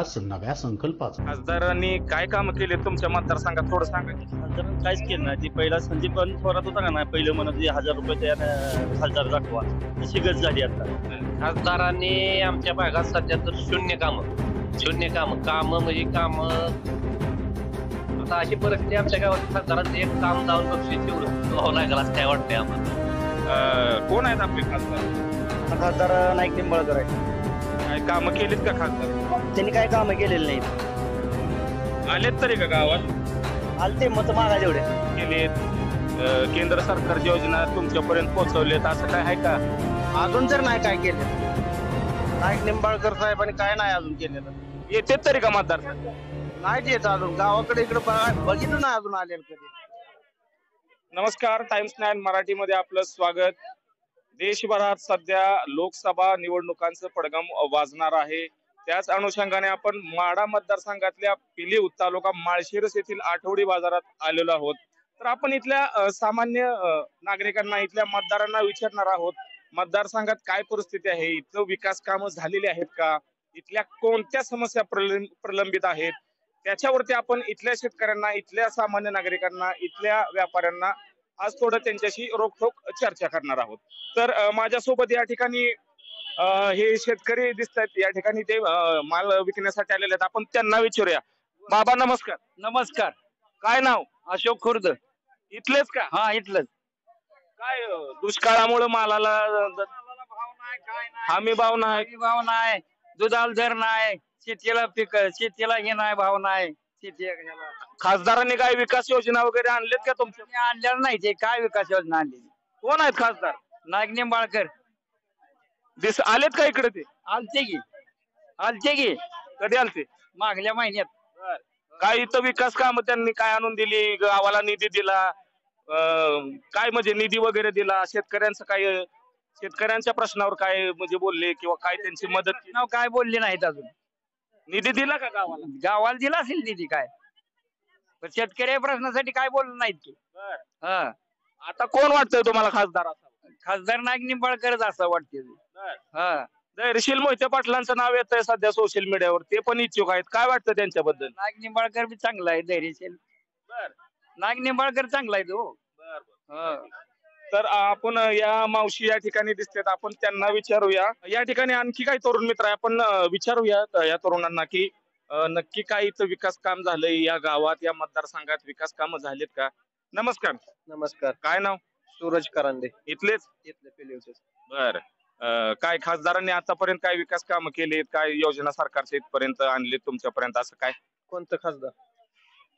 विकास नव्या संकल्पाचा. खासदारांनी काय काम केले तुमच्या मतदारसंघात थोडं सांगा. खासदारांनी काहीच केलं नाही. ती पहिला संदीप थोरात होता का नाही, पहिलं म्हणत 1000 रुपये त्यानं खासदार दाखवा, तशी गत झाली आता. खासदारांनी आमच्या भागात सध्या तर शून्य काम म्हणजे काम. आता अशी परिस्थिती आमच्या गावात, खासदारांचं एक काम जाऊन बक्षीस ठेवलं लागला असं काय वाटतंय आम्हाला. कोण आहेत आपले खासदार? खासदार नाईक निंबाळकर आहे. काय कामं केलीत का खासदार? त्यांनी काय कामं केलेली नाहीत. आलेत तरी का गावात? आलते मत मागा जेवढे केलेत? केंद्र सरकारच्या योजना तुमच्यापर्यंत पोहोचवलेत असं काय आहे का? अजून तर नाही काय केलं. नाईक निंबाळकर साहेबांनी काय नाही अजून केलेलं. येतेत तरी का मतदार? नाही येत अजून गावाकडे, इकडे बघितलं ना अजून आलेलं कधी. नमस्कार, टाइम्स 9 मराठीमध्ये आपलं स्वागत. देशभरात सध्या लोकसभा निवडणुकांचं पडघम वाजणार आहे. त्याच अनुषंगाने आपण माढा मतदारसंघातल्या पिलीव तालुका माळशिरस येथील आठवडी बाजारात आलेलो आहोत. तर आपण इथल्या सामान्य नागरिकांना, इथल्या मतदारांना विचारणार आहोत, मतदारसंघात काय परिस्थिती आहे, इथलं विकास कामं झालेली आहेत का, इथल्या कोणत्या समस्या प्रलंबित आहेत, त्याच्यावरती आपण इथल्या शेतकऱ्यांना, इथल्या सामान्य नागरिकांना, इथल्या व्यापाऱ्यांना आज थोडं त्यांच्याशी रोखोक चर्चा करणार आहोत. तर माझ्यासोबत या ठिकाणी हे शेतकरी दिसत आहेत. या ठिकाणी ते माल विकण्यासाठी आलेले आहेत. आपण त्यांना विचारूया. बाबा नमस्कार. नमस्कार. काय नाव? अशोक खुर्द. इथलेच का? हा, इथलंच. काय दुष्काळामुळे मालाला हमी भाव नाही, दुधाला दर नाही, शेतीला हे नाही, भाव नाही. खासदारांनी काय विकास योजना वगैरे आणलेत का तुमच्या? आणलेलं नाही. ते काय विकास योजना आणली? कोण आहेत खासदार? नाईक निंबाळकर. आलेत का इकडे? ते आलते की कधी आलते? मागल्या महिन्यात. काय इथं विकास काम त्यांनी काय आणून दिली? गावाला निधी दिला? काय म्हणजे निधी वगैरे दिला? शेतकऱ्यांच्या प्रश्नावर काय म्हणजे बोलले किंवा काय त्यांची मदत? काय बोलले नाहीत अजून. निधी दिला का गावाला? गावाला दिला असेल निधी काय, पण शेतकरी प्रश्नासाठी काय बोललं नाहीत की. हा, आता कोण वाटतंय तुम्हाला खासदार असावा? खासदार नाईक निंबाळकरच असं वाटते. हा, धैर्यशील मोहिते पाटलांचं नाव येतंय सध्या सोशल मीडियावर, ते पण इच्छुक आहेत. काय वाटतं त्यांच्याबद्दल? नाईक निंबाळकर बी चांगला आहे. धैर्यशील नाईक निंबाळकर चांगला आहे तो. तर आपण या मावशी या ठिकाणी दिसतात, आपण त्यांना विचारूया. या ठिकाणी आणखी काही तरुण मित्र आहे, आपण विचारूया या तरुणांना की नक्की काय इथं विकास काम झालंय या गावात, या मतदारसंघात विकास कामं झालेत का? नमस्कार. नमस्कार. काय नाव? सूरज करांदे. इथलेच? बर. काय खासदारांनी आतापर्यंत काय विकास कामं केलीत, काय योजना सरकारच्या इथपर्यंत आणलीत तुमच्यापर्यंत, असं काय? कोणतं खासदार?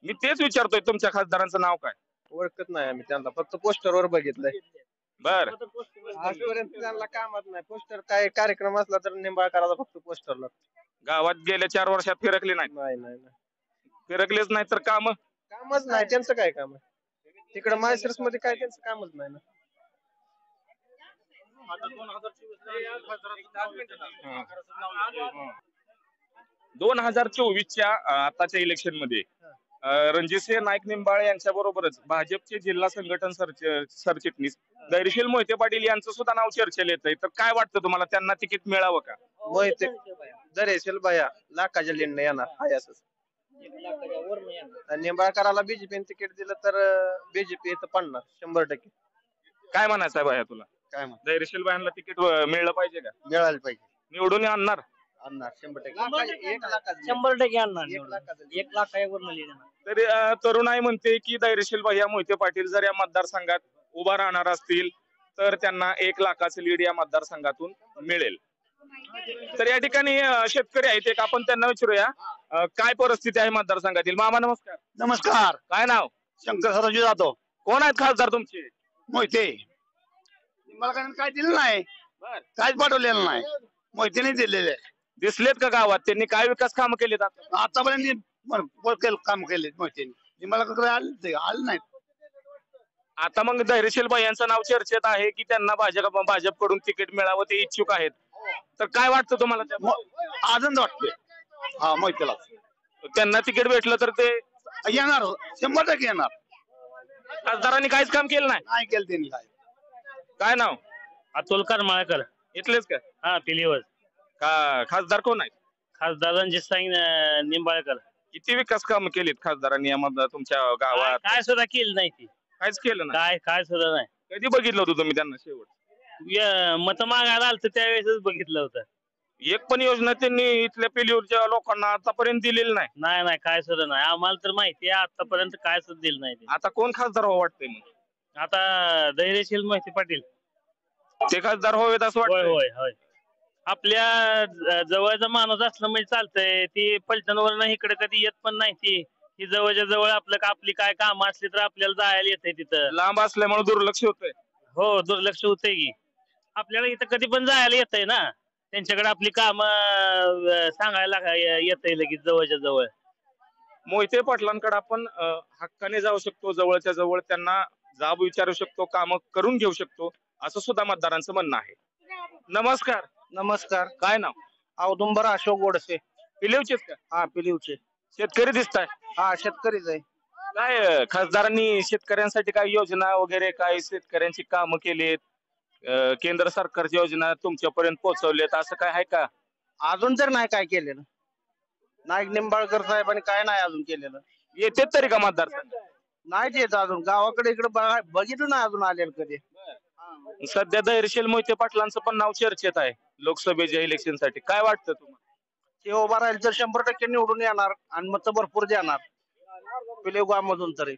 मी तेच विचारतोय, तुमच्या खासदारांचं नाव काय? ओळखत नाही आम्ही त्यांना, फक्त पोस्टरवर बघितलंय. बर. आजपर्यंत त्यांना कामच नाही. पोस्टर काय कार्यक्रम असला तर निंबाळकराचा फक्त पोस्टर लागतो. गावात गेल्या 4 वर्षात फिरकले नाही? नाही. फिरकलेच नाही तर कामच नाही त्यांचं. काय काम आहे तिकडे माळशिरस मध्ये? काय त्यांचं कामच नाही ना. 2024च्या आताच्या इलेक्शन मध्ये रणजितसिंह नाईक निंबाळे यांच्या बरोबरच भाजपचे जिल्हा संघटन सरचिटणीस धैर्यशील मोहिते पाटील यांचं सुद्धा नाव चर्चेला येतंय. तर काय वाटतं तुम्हाला, त्यांना तिकीट मिळावं का? मोहिते धैर्यशील भैया लाखाच्या लिंड येणार हाय असं. निंबाळकराला बीजेपीने तिकीट दिलं तर बीजेपी इथं पडणार 100%. काय म्हणायचं आहे भैया तुला? काय धैर्यशील भाईंना तिकीट मिळलं पाहिजे का? मिळालं पाहिजे. निवडून आणणार? 100%. 100% आणणार. 1 लाखावर तरी तरुणाई म्हणते की धैर्यशील भैया मोहिते पाटील जर या मतदारसंघात उभा राहणार असतील तर त्यांना 1 लाखाचं लीड या मतदारसंघातून मिळेल. तर या ठिकाणी शेतकरी आहेत, एक आपण त्यांना विचारूया काय परिस्थिती आहे मतदारसंघातील. मामा नमस्कार. नमस्कार. काय नाव? शंकर सरांजी जातो. कोण आहेत खासदार तुमचे? मोहिते. मला काय दिलं नाही, काहीच पाठवलेलं नाही. मोहितेने दिलेले. दिसलेत का गावात? त्यांनी काय विकास काम केलेत? आतापर्यंत काम केले मोहितेने. मला आलं नाही. आता मग धैर्यशील यांचं नाव चर्चेत आहे की त्यांना भाजपकडून तिकीट मिळावं, ते इच्छुक आहेत. तर काय वाटतं तुम्हाला? आनंद वाटतोय हा मोहितेला. त्यांना तिकीट भेटलं तर ते येणार, 100% येणार. खासदारांनी काहीच काम केलं नाही केलं त्यांनी. काय नाव? अतुल करमाळकर. इथलेच का? हा, पिलीवर. का खासदार कोण आहे? खासदार रणजित सिंग निंबाळकर. किती विकास कामं केलीत खासदारांनी यामध्ये तुमच्या गावात? काय सुद्धा केलं नाही ती. काहीच केलं ना? काय सुद्धा नाही. कधी बघितलं होतं तुम्ही त्यांना शेवट? मत मागायला आलं त्यावेळेसच बघितलं होतं. एक पण योजना त्यांनी इथल्या पेलीवरच्या लोकांना आतापर्यंत दिलेली नाही. नाही काय सुद्धा नाही. आम्हाला तर माहिती आहे आतापर्यंत काय सुद्धा दिलं नाही ते. आता कोण खासदार व्हावं वाटतंय मग? आता धैर्यशील मोहिते पाटील. ते खासदार व्हावेत असं होय वाटतं? होय होय. आपल्या जवळचा माणूस असला म्हणजे चालतंय. ती पलटणवरनं इकडे कधी येत पण नाही ती. ही जवळच्या जवळ आपली काय काम असली तर आपल्याला जायला येतंय तिथं. लांब असल्यामुळे दुर्लक्ष होतंय. हो दुर्लक्ष होतंय की. आपल्याला इथं कधी पण जायला येतंय ना. त्यांच्याकडे आपली काम सांगायला येतंय लगेच जवळच्या जवळ. मोहिते पाटलांकडे आपण हक्काने जाऊ शकतो, जवळच्या जवळ त्यांना जाब विचारू शकतो, काम करून घेऊ शकतो, असं सुद्धा मतदारांचं म्हणणं आहे. नमस्कार. नमस्कार. काय नाव? औदुंबर अशोक गोडसे. पिलीवचेच का? हा पिलीवचे. शेतकरी दिसताय. हा शेतकरीच आहे. काय खासदारांनी शेतकऱ्यांसाठी काय योजना वगैरे काय शेतकऱ्यांची कामं केलीत? केंद्र सरकारची योजना तुमच्यापर्यंत पोहोचवलेत असं काय आहे का? अजून तर नाही काय केलेलं. नाईक निंबाळकर साहेबांनी काय नाही अजून केलेलं. येते तरी का मतदारसंघ? नाही येत अजून. गावाकडे इकडे बघितलं नाही अजून आलेलं कधी. सध्या धैर्यशील मोहिते पाटलांचं पण नाव चर्चेत आहे लोकसभेच्या इलेक्शन साठी. काय वाटतं तुम्हाला? ते उभा राहील तर 100% निवडून येणार आणि मत भरपूर देणार पिलेव गावामधून तरी.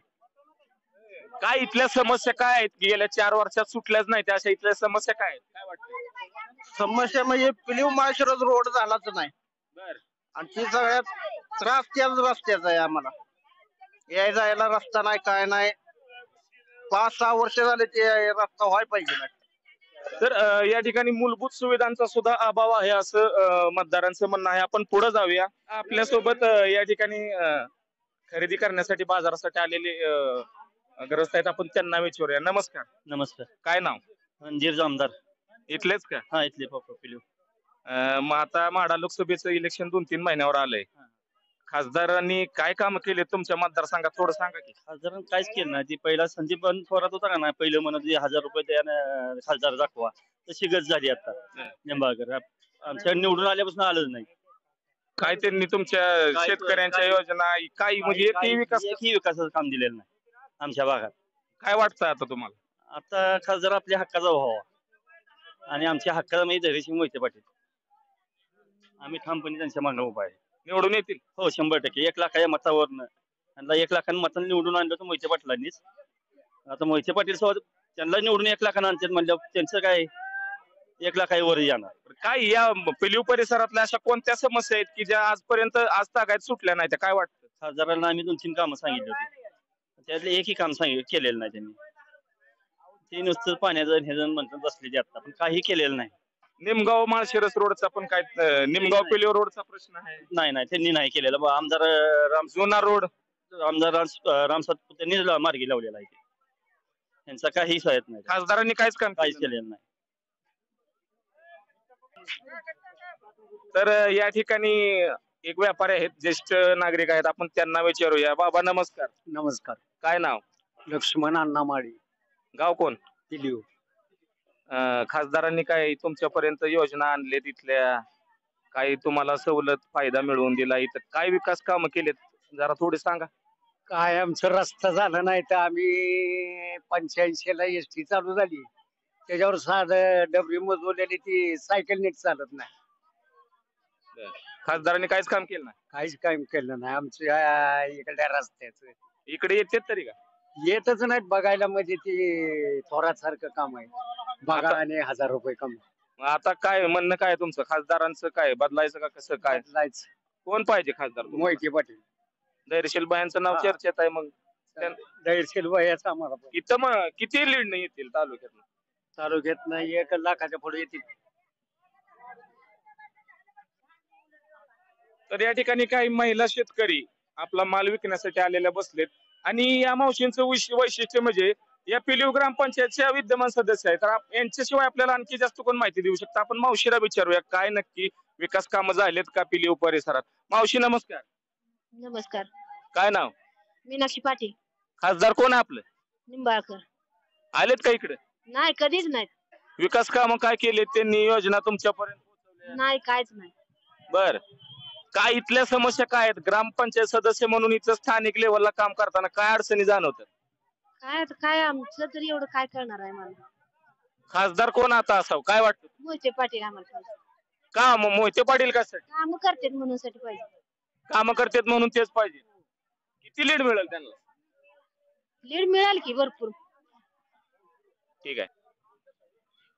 काय इथल्या समस्या काय आहेत की गेल्या 4 वर्षात सुटल्याच नाही अशा इथल्या समस्या काय आहेत? काय वाटतं? समस्या म्हणजे पिलीव माळशिरस रोड झालाच नाही. बर. आणि ती सगळ्यात त्रास त्याच रस्त्याचा आहे आम्हाला. याय जायला रस्ता नाही काय नाही. 5-6 वर्ष झाले ते रस्ता व्हायला पाहिजे नाही. तर या ठिकाणी मूलभूत सुविधांचा सुद्धा अभाव आहे असं मतदारांचं म्हणणं आहे. आपण पुढे जाऊया. आपल्यासोबत या ठिकाणी खरेदी करण्यासाठी बाजारासाठी आलेले ग्रस्त आहेत. आपण त्यांना विचारूया. नमस्कार. नमस्कार. काय नाव? रणजीर जामदार. इथलेच का? हा इथले पप्पा पिलू. मग आता माढा लोकसभेचं इलेक्शन 2-3 महिन्यावर आलंय. खासदारांनी काय काम केले तुमच्या मतदारसंघात थोडं सांगा की. खासदारांनी काहीच केलं नाही. ती पहिला संदीप थोरात होता का नाही पहिलं म्हणत 1000 रुपये त्यानं खासदार दाखवा तशी गत झाली आता. निंबाळकर आमच्या निवडून आल्यापासून आलंच नाही. काय त्यांनी तुमच्या शेतकऱ्यांच्या योजना काही म्हणजे एकही विकासाचं काम दिलेलं नाही आमच्या भागात. काय वाटतं आता तुम्हाला? आता खासदार आपल्या हक्काचा व्हावा आणि आमच्या हक्काचा म्हणजे धैर्यशील मोहिते पाटील. आम्ही ठामपणे त्यांच्या मागणं उभा आहे. निवडून येतील? हो 100%. 1 लाखाच्या मतावरनं त्यांना 1 लाखांनी मतांनी निवडून आणलं तर मोहिते पाटलांनीच. आता मोहिते पाटील सोबत त्यांना निवडून 1 लाखानं आणतात म्हणलं त्यांचं काय 1 लाखावर जाणार. काय या पिलीव परिसरातल्या अशा कोणत्या समस्या आहेत की ज्या आजपर्यंत आज तागायत सुटल्या नाही? त्या काय वाटतं? खासदारांना आम्ही 2-3 कामं सांगितली होती. त्यातले एकही काम केलेलं नाही त्यांनी. ते नुसतं पाण्याचं हे म्हणतात बसले आता पण काही केलेलं नाही. निमगाव माळशिरस रोडचा पण काय निमगाव पिलीव रोडचा प्रश्न आहे? नाही त्यांनी नाही केलेलं. आमदार जुना रोड आमदार राम सातपुते त्यांनी मार्गी लावलेला आहे. त्यांचा काही सहाय्यत नाही. खासदारांनी काहीच केलेलं नाही. तर या ठिकाणी एक व्यापारी आहेत, ज्येष्ठ नागरिक आहेत, आपण त्यांना विचारूया. बाबा नमस्कार. नमस्कार. काय नाव? लक्ष्मण अण्णा माळी. गाव कोण? पिलीव. खासदारांनी काय तुमच्यापर्यंत योजना आणले तिथल्या? काही तुम्हाला सवलत फायदा मिळवून दिला? इथं काय विकास कामं केलेत जरा थोडे सांगा. काय आमचं रस्ता झाला नाही तर आम्ही 85ला एसटी चालू झाली. त्याच्यावर साधं डबरी मजवलेली ती सायकल नीट चालत नाही. खासदारांनी काहीच काम केलं नाही? काहीच काम केलं नाही आमच्या इकडल्या रस्त्याचं. इकडे येतात तरी का? येतच नाहीत बघायला. म्हणजे ती थोरात सारखं काम आहे. बघा आणि 1000 रुपये कमी. आता काय म्हणणं काय तुमचं? खासदारांचं काय बदलायचं का कसं काय? बदलायचं. कोण पाहिजे खासदार? मोहिते पाटील. धैर्यशील बायांचं नाव चर्चेत आहे. मग धैर्यशील वयाच आम्हाला इथं मग किती लीड नाही येतील तालुक्यात नाही 1 लाखाच्या पुढे येतील. तर या ठिकाणी काही महिला शेतकरी आपला माल विकण्यासाठी आलेल्या बसलेत आणि या मावशींचं वैशिष्ट्य म्हणजे या पिलीव ग्रामपंचायतच्या विद्यमान सदस्य आहेत. तर यांच्याशिवाय आपल्याला आणखी जास्त कोण माहिती देऊ शकता? आपण मावशीला विचारूया काय नक्की विकास कामं झालेत का पिलीव परिसरात. मावशी नमस्कार. नमस्कार. काय नाव? मीनाक्षी पाटील. खासदार कोण आहे आपलं? निंबाळकर. आलेत का इकडे? नाही कधीच नाही. विकास कामं काय केले त्यांनी? योजना तुमच्यापर्यंत पोहोचवल्या? नाही काहीच नाही. बर. काय इथल्या समस्या काय आहेत? ग्रामपंचायत सदस्य म्हणून इथं स्थानिक लेवलला काम करताना काय अडचणी जाणवतात? काय आता काय आमचं तरी एवढं काय करणार आहे मला. खासदार कोण आता असावं काय वाटतं? मोहिते पाटील आम्हाला पाहिजे. का मोहिते पाटील कशासाठी? काम करतात म्हणून साठी पाहिजे. काम करतात म्हणून तेच पाहिजे. किती लीड मिळेल त्यांना? लीड मिळाल की भरपूर. ठीक आहे.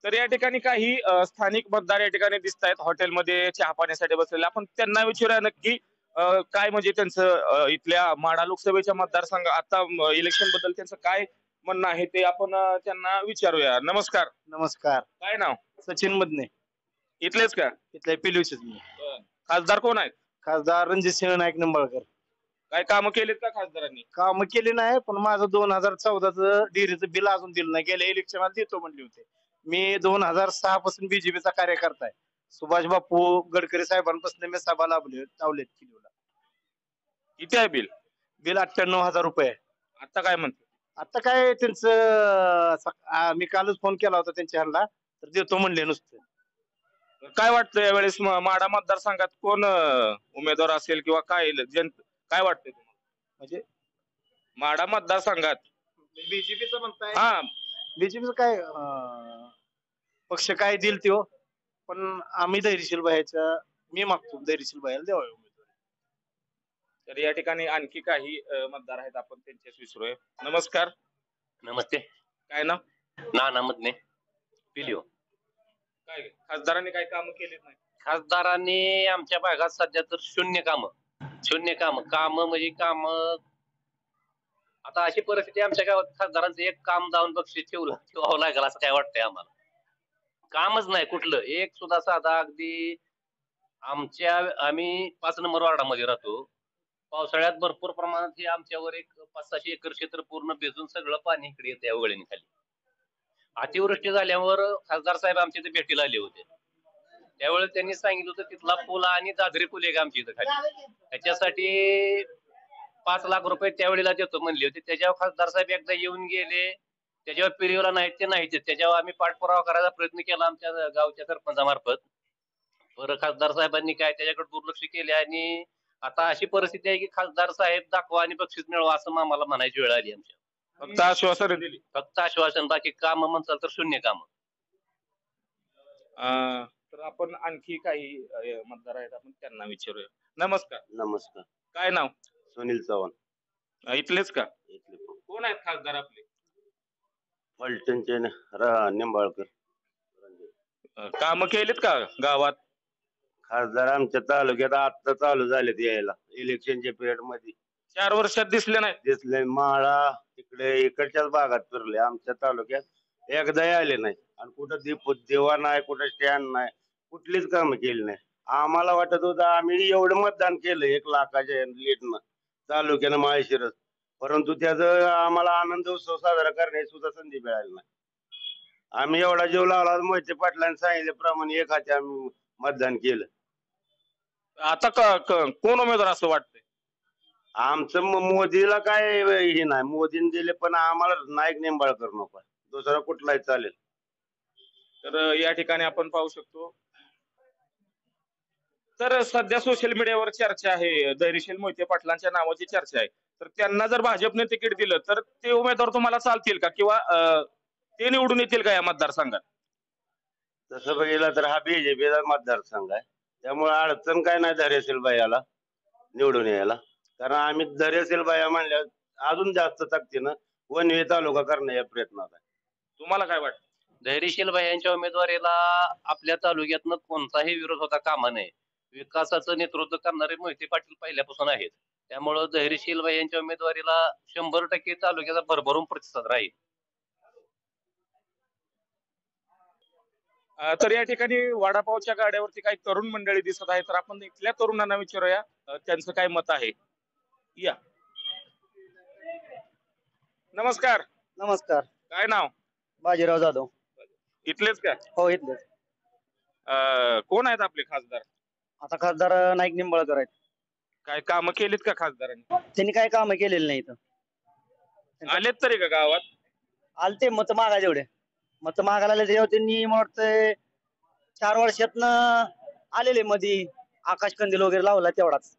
तर या ठिकाणी काही स्थानिक मतदार या ठिकाणी दिसत आहेत हॉटेलमध्ये चहा पाण्यासाठी बसलेले. आपण त्यांना विचारूया नक्की काय म्हणजे त्यांचं इथल्या माढा लोकसभेच्या मतदारसंघ आता इलेक्शन बद्दल त्यांचं काय म्हणणं आहे ते आपण त्यांना विचारूया. नमस्कार. नमस्कार. काय नाव? सचिन मदने. इथलेच का? इथल्या पिलूचेच मी. खासदार कोण आहेत? खासदार रणजित सिंह नाईक निंबाळकर. काय कामं केलीत का खासदारांनी? काम केली नाही, पण माझं 2014चं डेअरीचं बिल अजून दिलं नाही. गेल्या इलेक्शनात देतो म्हणले होते. मी 2006 पासून बीजेपीचा कार्यकर्ता आहे. सुभाष बापू गडकरी साहेबांपासून मी सभा लावलेत किलोला. किती आहे बिल? बिल 98,000 रुपये आहे. आता काय म्हणते? आता काय त्यांचं मी कालच फोन केला होता त्यांच्या ह्यांना, तर देतो म्हणले नुसतं. काय वाटतं यावेळेस माढा मतदारसंघात कोण उमेदवार असेल किंवा काय काय वाटतंय तुम्हाला? म्हणजे माढा मतदारसंघात बीजेपीचं म्हणताय? हा बीजेपीचं काय पक्ष काय देईल तो, पण आम्ही धैर्यशील बायाच्या मी मागतो धैर्यशील बायाला द्यावा उमेदवारी. तर या ठिकाणी आणखी काही मतदार आहेत आपण त्यांच्याच विचारूया. नमस्कार. नमस्ते. काय नाव? नाना मधने पिलिओ. काय खासदारांनी काय काम केले नाही? खासदारांनी आमच्या भागात सध्या तर शून्य काम म्हणजे काम. आता अशी परिस्थिती आमच्या गावात खासदारांचं एक काम जाऊन बक्षीस ठेवावं लागेल असं काय वाटतंय आम्हाला. कामच नाही कुठलं एक सुद्धा साधा. अगदी आम्ही 5 नंबर वार्डामध्ये राहतो. पावसाळ्यात भरपूर प्रमाणात हे आमच्यावर एक 500-600 एकर क्षेत्र पूर्ण भिजून सगळं पाणी इकडे येते या वळणीखाली. अतिवृष्टी झाल्यावर खासदार साहेब आमच्या इथे भेटीला आले होते. त्यावेळेस त्यांनी सांगितलं होतं तिथला पूल आणि दादरी पूल आहे आमच्या इथं खाली, त्याच्यासाठी 5 लाख रुपये त्यावेळेला देतो म्हणले होते. त्याच्यावर खासदार साहेब एकदा येऊन गेले, त्याच्यावर पिरिओला नाहीत ते नाहीत. त्याच्यावर आम्ही पाठपुरावा करायचा प्रयत्न केला आमच्या गावच्या सरपंचामार्फत. बरं खासदार साहेबांनी काय त्याच्याकडे दुर्लक्ष केले आणि आता अशी परिस्थिती आहे की खासदार साहेब दाखवा आणि बक्षीस मिळवा असं आम्हाला म्हणायची वेळ आली आमच्या. फक्त आश्वासन दिली. फक्त आश्वासन, बाकी काम म्हणसाल तर शून्य काम. तर आपण आणखी काही मतदार आहेत आपण त्यांना विचारूया. नमस्कार. नमस्कार. काय नाव? सुनील चव्हाण. इथलेच का? इथले कोण आहेत खासदार आपले? फलटणचे निंबाळकर. काम केलेत का गावात? खासदार आमच्या तालुक्यात आता चालू झालेत यायला इलेक्शनच्या पिरियड मध्ये. 4 वर्षात दिसले नाही. दिसले माळा तिकडे इकडच्याच भागात फिरले, आमच्या तालुक्यात एकदाही आले नाही. आणि कुठं देवा नाही, कुठं स्टँड नाही, कुठलीच कामं केली नाही. आम्हाला वाटत होतं आम्ही एवढं मतदान केलं 1 लाखाच्या लीडनं तालुक्यानं माळशिरस, परंतु त्याचा आम्हाला आनंद उत्सव साजरा करण्याची सुद्धा संधी मिळाली नाही. आम्ही एवढा जीव लावला, मोहिते पाटलांनी सांगितल्याप्रमाणे 1 हाती आम्ही मतदान केलं. आता कोण उमेदवार असं वाटतंय? आमचं मोदीला काय हे नाही, मोदीने दिले, पण आम्हाला नाईक निंबाळकर नको, दुसरा कुठलाही चालेल. तर या ठिकाणी आपण पाहू शकतो. तर सध्या सोशल मीडियावर चर्चा आहे, धैर्यशील मोहिते पाटलांच्या नावाची चर्चा आहे. तर त्यांना जर भाजपने तिकीट दिलं तर ते उमेदवार तुम्हाला चालतील का किंवा ते निवडून येतील का या मतदारसंघात? तसं बघितलं तर हा बीजेपीचा मतदारसंघ आहे, त्यामुळे अडचण काय नाही धैर्यशील बायाला निवडून यायला. कारण आम्ही धैर्यशील बाया म्हणल्यावर अजून जास्त ताकदीनं वनवे तालुका करण्याच्या प्रयत्नात आहे. तुम्हाला काय वाटतं? धैर्यशील यांच्या उमेदवारीला आपल्या तालुक्यातनं कोणताही विरोध होता कामा नये. विकासाचं नेतृत्व करणारे मोहिते पाटील पहिल्यापासून आहेत, त्यामुळं धैर्यशील यांच्या उमेदवारीला 100% तालुक्याचा भरभरून प्रतिसाद राहील. तर या ठिकाणी वडापावच्या गाड्यावरती काही तरुण मंडळी दिसत आहे, तर आपण इथल्या तरुणांना विचारूया त्यांचं काय मत आहे. या. नमस्कार. नमस्कार. काय नाव? बाजीराव जाधव. इथलेच का? हो इथलेच. कोण आहेत आपले खासदार? आता खासदार नाईक निंबाळकर आहेत. काय काम केलीत का खासदारांनी? त्यांनी काय काम केलेलं नाही इथं. आलेत तरी का गावात? आलते मत मागायला, एवढे मत मागायला त्याच्यावर त्यांनी मला वाटतं 4 वर्षातनं आलेले मध्ये आकाश कंदील वगैरे लावला तेवढाच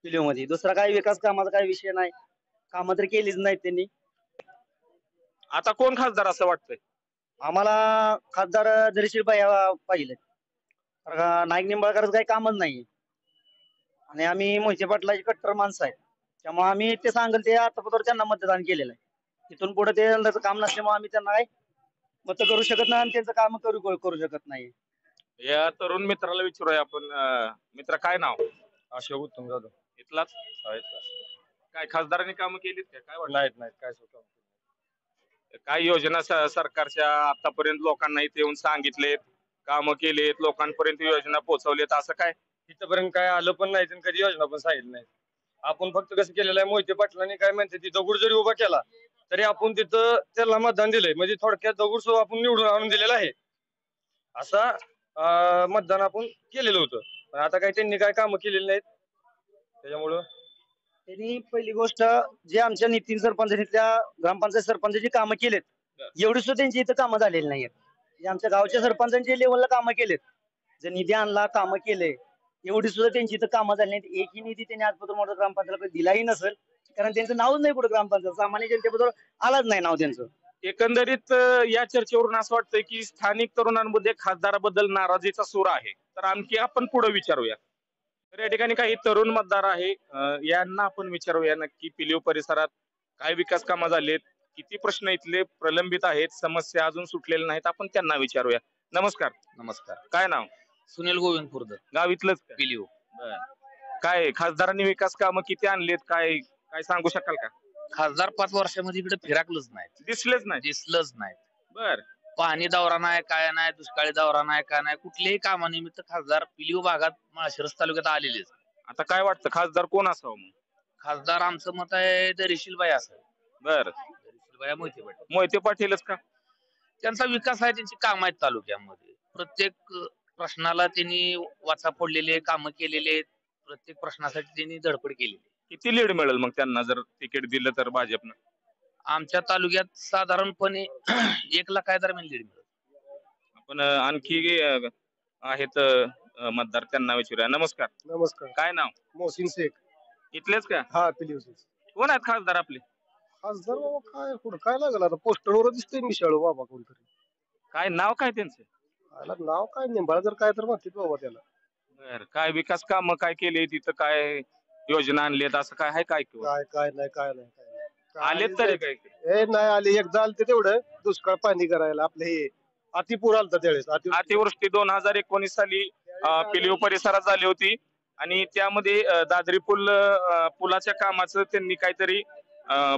पिलीव मध्ये. दुसरा काही विकास कामाचा काही विषय नाही. कामं तर केलीच नाहीत त्यांनी. आता कोण खासदार असं वाटतंय? आम्हाला खासदार धैर्यशील भैया पाहिजे. नाईक निंबाळकरच काही कामच नाही. आणि आम्ही मोहिते पाटलाची कट्टर माणसं आहेत. त्यामुळे आम्ही ते सांगेल ते आतापर्यंत त्यांना मतदान केलेलं आहे. तिथून पुढे ते त्यांचं काम नसल्यामुळे आम्ही त्यांना काही मत करू शकत नाही आणि त्यांचं काम करू शकत नाही. या तरुण मित्राला विचारूया आपण. मित्र काय नाव? अशोक उत्तम जाधव. इथलाच? काय खासदारांनी कामं केलीत का? काय वाटतं? नाहीत काय सुद्धा. काय योजना सरकारच्या आतापर्यंत लोकांना इथे येऊन सांगितलेत, कामं केलेत, लोकांपर्यंत योजना पोहोचवलेत, असं काय? तिथपर्यंत काय आलं पण नाही आणि कधी योजना पण सांगितली नाही. आपण फक्त कसं केलेलं आहे, मोहिते पाटलांनी काय म्हणते ती दगड जरी उभा केला तरी आपण तिथं त्याला मतदान दिलंय. म्हणजे थोडक्यात दगड आपण निवडून आणून दिलेला आहे असा मतदान आपण केलेलं होतं. पण आता काही त्यांनी काय कामं केलेली नाहीत. त्याच्यामुळं त्यांनी पहिली गोष्ट जे आमच्या नितीन सरपंच इथल्या ग्रामपंचायत सरपंचाची कामं केलेत एवढी सुद्धा त्यांची इथं कामं झालेली नाहीत. जे आमच्या गावच्या सरपंचांच्या लेवलला कामं केलेत, जे निधी आणला कामं केले एवढी सुद्धा त्यांची इथं कामं झाली नाहीत. एकही निधी त्यांनी आजपर्यंत मोठं ग्रामपंचायतला दिलाही नसेल, कारण त्यांचं नावच नाही कुठं ग्रामपंचायत. सामान्य जनतेबद्दल आलाच नाही नाव त्यांचं. एकंदरीत या चर्चेवरून असं वाटतंय की स्थानिक तरुणांमध्ये खासदाराबद्दल नाराजीचा सूर आहे. तर आणखी आपण पुढे विचारूया. तर या ठिकाणी काही तरुण मतदार आहे, यांना आपण विचारूया नक्की पिलीव परिसरात काय विकास कामं झालेत, किती प्रश्न इथले प्रलंबित आहेत, समस्या अजून सुटलेल्या नाहीत, आपण त्यांना विचारूया. नमस्कार. नमस्कार. काय नाव? सुनील गोविंद खुर्द, गाव इथलंच का? पिलीव. काय खासदारांनी विकास कामं किती आणलेत, काय काय सांगू शकाल का? खासदार 5 वर्षामध्ये इकडे फिराकलंच नाही, दिसलेच नाही. दिसलंच नाही. बर. पाणी दौरा नाही, काय नाही, दुष्काळी दौरा नाही, काय नाही. कुठल्याही कामानिमित्त खासदार पिलीव भागात माळशिरस तालुक्यात आलेलेच. आता काय वाटतं खासदार कोण असावं मग? खासदार आमचं मत आहे धैर्यशील बाई असं. बर. धैर्यशील बाई मोहिते पाटील. मोहिते पाटीलच का? त्यांचा विकास आहे, त्यांची काम आहेत तालुक्यामध्ये. प्रत्येक प्रश्नाला त्यांनी वाचा फोडलेले, कामं केलेले, प्रत्येक प्रश्नासाठी त्यांनी धडपड केलेली. किती लीड मिळेल मग त्यांना जर तिकीट दिलं तर भाजपनं? आमच्या तालुक्यात साधारणपणे 1 लाखादरम्यान लीड मिळेल. आपण आणखी आहेत मतदार, त्यांना विचारूया. नमस्कार. नमस्कार. काय नाव? मोहसिन शेख. इथलेच का? हा पिलीव. कोण आहेत खासदार आपले? खासदार बाबा काय कुठं काय लागलं आता पोस्टरवर दिसतंय मिशाळू बाबा कोणतरी. काय नाव काय त्यांचं? आला नाव काय निंबाळकर काय तर म्हणतात बाबा त्याला. बर. काय विकास काम काय केले तिथं, काय योजना आणलेत, असं काय आहे काय किंवा काय नाही काय नाही काय नाही. आलेत तरी काय? ए नाही आले, एकदा आलते तेवढं दुष्काळ पाणी करायला. आपले हे अतिपूर आलता त्यावेळेस. अतिवृष्टी 2019 साली पिलीव परिसरात झाली होती आणि त्यामध्ये दादरी पुलाच्या कामाचं त्यांनी काहीतरी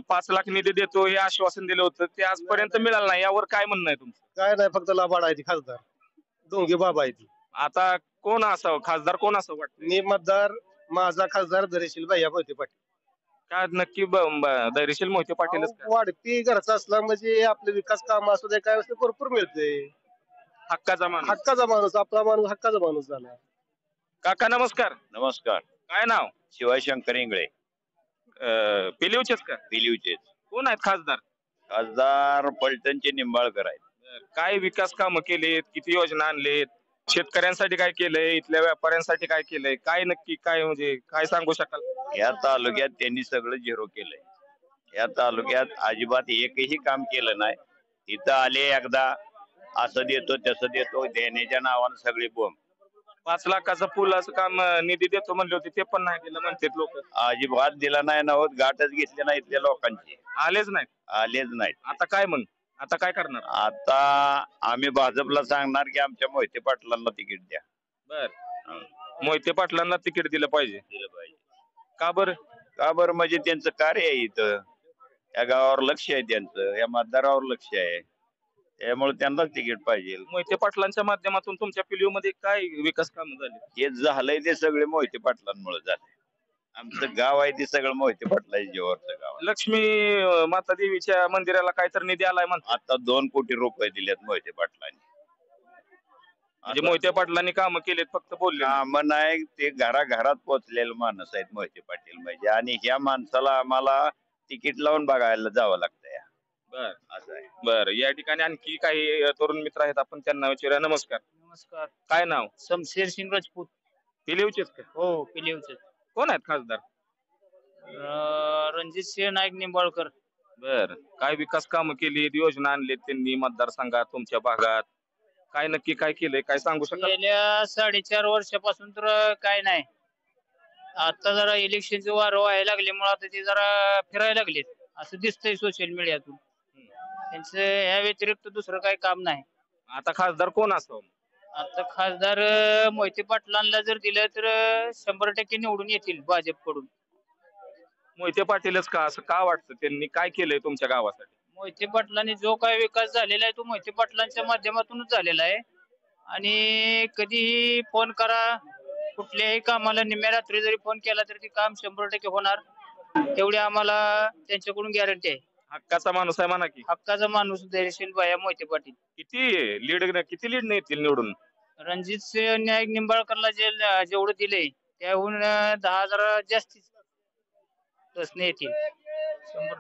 5 लाख निधी देतो हे आश्वासन दिलं होतं, ते आजपर्यंत मिळालं नाही. यावर काय म्हणणं आहे तुमचं? काय नाही, फक्त लाभाड आहे ती खासदार डोंगे बाबा आहे ती. आता कोण असावं खासदार, कोण असावं वाटतं? मी मतदार, माझा खासदार धैर्यशील भैया मोहिते पाटील. काय नक्की धैर्यशील मोहिते पाटीलच का? वाढपी घरचा असला म्हणजे आपले विकास काम असू दे काय असते भरपूर मिळते. हक्काचा माणूस. हक्काचा माणूस, आपला माणूस हक्काचा माणूस झाला. काका नमस्कार. नमस्कार. काय नाव? शिवाय शंकर इंगळे. पिलीवचेच का? पिलीवचे. कोण आहेत खासदार? खासदार पलटणचे निंबाळकर आहेत. काय विकास कामं केलेत, किती योजना आणलेत, शेतकऱ्यांसाठी काय केलंय, इथल्या व्यापाऱ्यांसाठी काय केलंय, काय नक्की काय म्हणजे काय सांगू शकाल? या तालुक्यात त्यांनी सगळं झिरो केलंय. या तालुक्यात अजिबात एकही काम केलं नाही. इथं आले एकदा असं देतो तसं देतो, देण्याच्या नावानं सगळी बोंब. 5 लाखाचं पुलाचं काम निधी देतो म्हणले होते, ते पण नाही दिलं म्हणतात लोक. अजिबात दिला नाही ना, गाठच घेतली नाही इथल्या लोकांची. आलेच नाहीत. आलेच नाहीत. आता काय मग? आता काय करणार? आता आम्ही भाजपला सांगणार की आमच्या मोहिते पाटलांना तिकीट द्या. बर. मोहिते पाटलांना तिकीट दिलं पाहिजे. का बरं? का बरं म्हणजे त्यांचं कार्य आहे इथं, या गावावर लक्ष आहे त्यांचं, या मतदारावर लक्ष आहे, त्यामुळे त्यांनाच तिकीट पाहिजे. मोहिते पाटलांच्या माध्यमातून तुमच्या पिलीव मध्ये काय विकास काम झाले? हे झालंय ते सगळे मोहिते पाटलांमुळे झाले. आमचं गाव आहे ते सगळं मोहिते पाटलाच्या जीवावरचं गाव. लक्ष्मी माता देवीच्या मंदिराला काहीतरी निधी आलाय म्हणतात. आता 2 कोटी रुपये दिलेत मोहिते पाटलांनी. म्हणजे मोहिते पाटलांनी कामं केलेत, फक्त बोलले कामं नाही, ते घराघरात पोहोचलेले माणूस आहेत मोहिते पाटील म्हणजे. आणि ह्या माणसाला आम्हाला तिकीट लावून बघायला जावं लागतंय. बर. असं आहे. बर. या ठिकाणी आणखी काही तरुण मित्र आहेत, आपण त्यांना विचारूया. नमस्कार. नमस्कार. काय नाव? शमशेर सिंग राजपूत. पिलिवचेच का? हो पिलिवचे. कोण आहेत खासदार? रणजित सिंह नाईक निंबाळकर. बर, काय विकास कामं केली, योजना आणली त्यांनी मतदारसंघात तुमच्या भागात? काय नक्की काय केलंय, काय सांगू शकाल? गेल्या 4.5 वर्षापासून तर काय नाही. आता जरा इलेक्शनचे वार व्हायला लागल्यामुळे आता ते जरा फिरायला लागलेत असं दिसतंय सोशल मीडियातून. त्यांचं ह्या व्यतिरिक्त दुसरं काही काम नाही. आता खासदार कोण असावं? आता खासदार मोहिते पाटलांना जर दिलं तर 100% निवडून येतील भाजपकडून. मोहिते पाटीलच का, असं का वाटतं? त्यांनी काय केलंय तुमच्या गावासाठी? मोहिते पाटलांनी जो काय विकास झालेला आहे तो मोहिते पाटलांच्या माध्यमातूनच झालेला आहे. आणि कधीही फोन करा, कुठल्याही कामाला निम्म्या रात्री जरी फोन केला तर ते काम 100% होणार, तेवढी आम्हाला त्यांच्याकडून गॅरंटी आहे. हक्काचा माणूस आहे म्हणा की. हक्काचा माणूस धैर्यशील भाया मोहिते पाटील. किती लीड येतील निवडून? रणजित सिंह नाईक निंबाळकरला जेवढं दिलंय त्याहून 10,000 जास्ती प्रश्न येतील.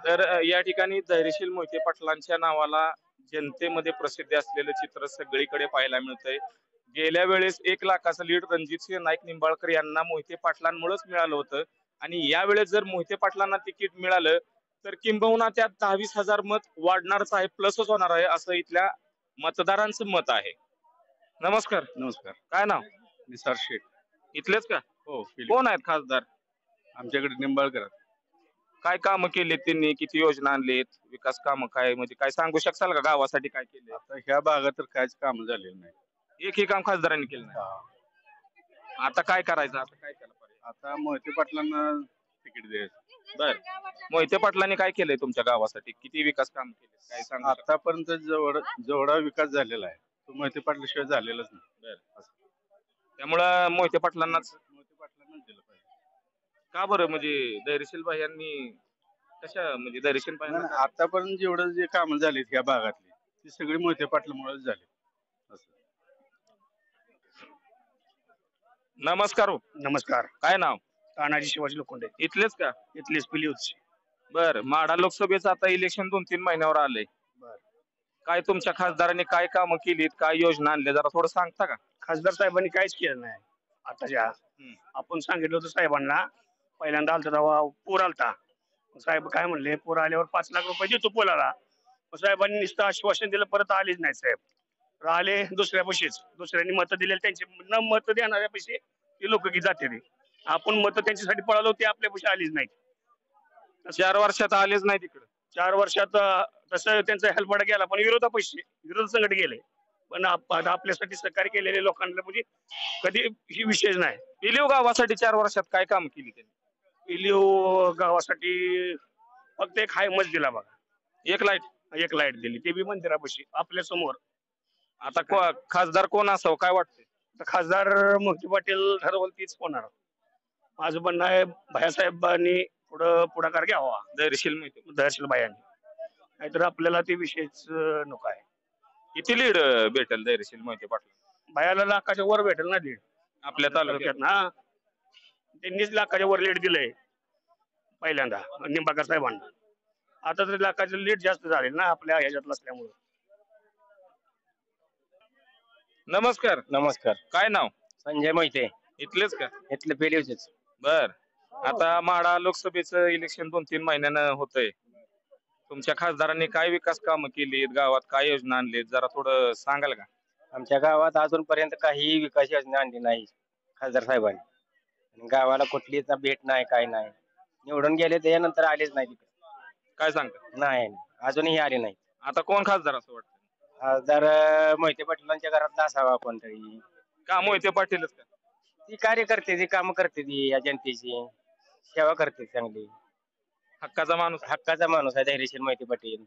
तर या ठिकाणी धैर्यशील मोहिते पाटलांच्या नावाला जनतेमध्ये प्रसिद्धी असलेलं चित्र सगळीकडे पाहायला मिळतंय. गेल्या वेळेस 1 लाखाचं लीड रणजितसिंह नाईक निंबाळकर यांना मोहिते पाटलांमुळेच मिळालं होतं आणि यावेळेस जर मोहिते पाटलांना तिकीट मिळालं तर किंबहुना त्यात 10-20 मत वाढणारच आहे, प्लसच होणार आहे, असं इथल्या मतदारांचं मत आहे. नमस्कार. नमस्कार. काय नाव? निसार शेख. इथलेच का? हो. कोण आहेत खासदार? आमच्याकडे निंबाळकर. काय कामं केलीत त्यांनी, किती योजना आणलीत, विकास कामं काय, म्हणजे काय सांगू शकाल का गावासाठी काय केले? आता ह्या भागात तर काहीच काम झालेलं नाही. एकही काम खासदारांनी केलं नाही. आता काय करायचं? आता काय केलं पाहिजे? आता मोहिते पाटलांना तिकीट द्यायचं. बर, मोहिते पाटलांनी काय केलंय तुमच्या गावासाठी, किती विकास काम केले, काय सांगू शकाल? आतापर्यंत जेवढा विकास झालेला आहे तो मोहिते पाटलाशिवाय झालेलाच नाही. त्यामुळं मोहिते पाटलांनाच दिलं पाहिजे. का बरं? म्हणजे धैर्यशील भाई यांनी म्हणजे धैर्यशील भाई आतापर्यंत जेवढं जे काम झालीत ह्या भागातली ती सगळी मोहिते पाटलामुळेच झाली. नमस्कार. नमस्कार. काय नाव? तानाजी शिवाजी लोखंडे. इथलेच का? इथलेच पिलिवचे. बर, माढा लोकसभेचं आता इलेक्शन 2-3 महिन्यावर आलंय. काय तुमच्या खासदारांनी काय कामं केलीत, काय योजना आणल्या, जरा थोडं सांगता का? खासदार साहेबांनी काहीच केलं नाही. आताच्या आपण सांगितलं होतं साहेबांना, पहिल्यांदा आलता तेव्हा पूर आलता. साहेब काय म्हणले, पूर आल्यावर 5 लाख रुपये देतो पुलाला. साहेबांनी नुसतं आश्वासन दिलं, परत आलेच नाही साहेब. आले दुसऱ्या पैसेच, दुसऱ्यांनी मतं दिलेले त्यांचे न मतं देणाऱ्या पैसे ते लोक की जाते रे. आपण मतं त्यांच्यासाठी पळालो, ते आपल्या पैसे आलीच नाही. 4 वर्षात आलेच नाही तिकडे. 4 वर्षात तसं त्यांचा हेल्पडा गेला, पण विरोधा पैसे विरोध संकट गेले. पण आपल्यासाठी सहकार्य केलेले लोकांना म्हणजे कधी ही विशेष नाही. पिलीव गावासाठी 4 वर्षात काय काम केली त्यांनी? पिलीव गावासाठी फक्त एक हाय मज दिला बघा, एक लाईट दिली, ते बी मंदिरापाशी आपल्या समोर. आता खासदार कोण असावं काय वाटतं? खासदार मोहिते पाटील ठरवल तीच होणार. माझं म्हणणं आहे भैयासाहेबांनी पुढाकार घ्यावा, धैर्यशील बायांनी, नाहीतर आपल्याला ते विषयच नको आहे. किती लीड भेटेल धैर्यशील मोहिते पाटील? बायाला लाखाच्या वर भेटेल ना लीड आपल्या तालुक्यात ना. त्यांनीच लाखाच्या वर लीड दिलंय पहिल्यांदा निंबाळकर साहेबांना. आता तर लाखाचं लीड जास्त झाले ना आपल्या ह्याच्यात असल्यामुळे. नमस्कार. नमस्कार. काय नाव? संजय मोहिते. इथलेच का? इथले पेलिवचेच. बर, आता माढा लोकसभेचं इलेक्शन 2-3 महिन्यानं होतंय. तुमच्या खासदारांनी काय विकास कामं केलीत, गावात काय योजना आणलीत, जरा थोडं सांगाल का? आमच्या गावात अजूनपर्यंत काही विकास योजना आणली नाही खासदार साहेबांनी. गावाला कुठलीच भेट नाही, काय नाही. निवडून गेले त्यानंतर आलेच नाही तिकडे. काय सांगता? नाही, अजूनही आले नाही. आता कोण खासदार असं वाटतं? खासदार मोहिते पाटलांच्या घरातला असावा कोणतरी. का मोहिते पाटीलच का? ती कार्य करते, ती काम करते, ती या जनतेची सेवा करते चांगली. हक्काचा माणूस आहे धैर्यशील मोहिते पाटील.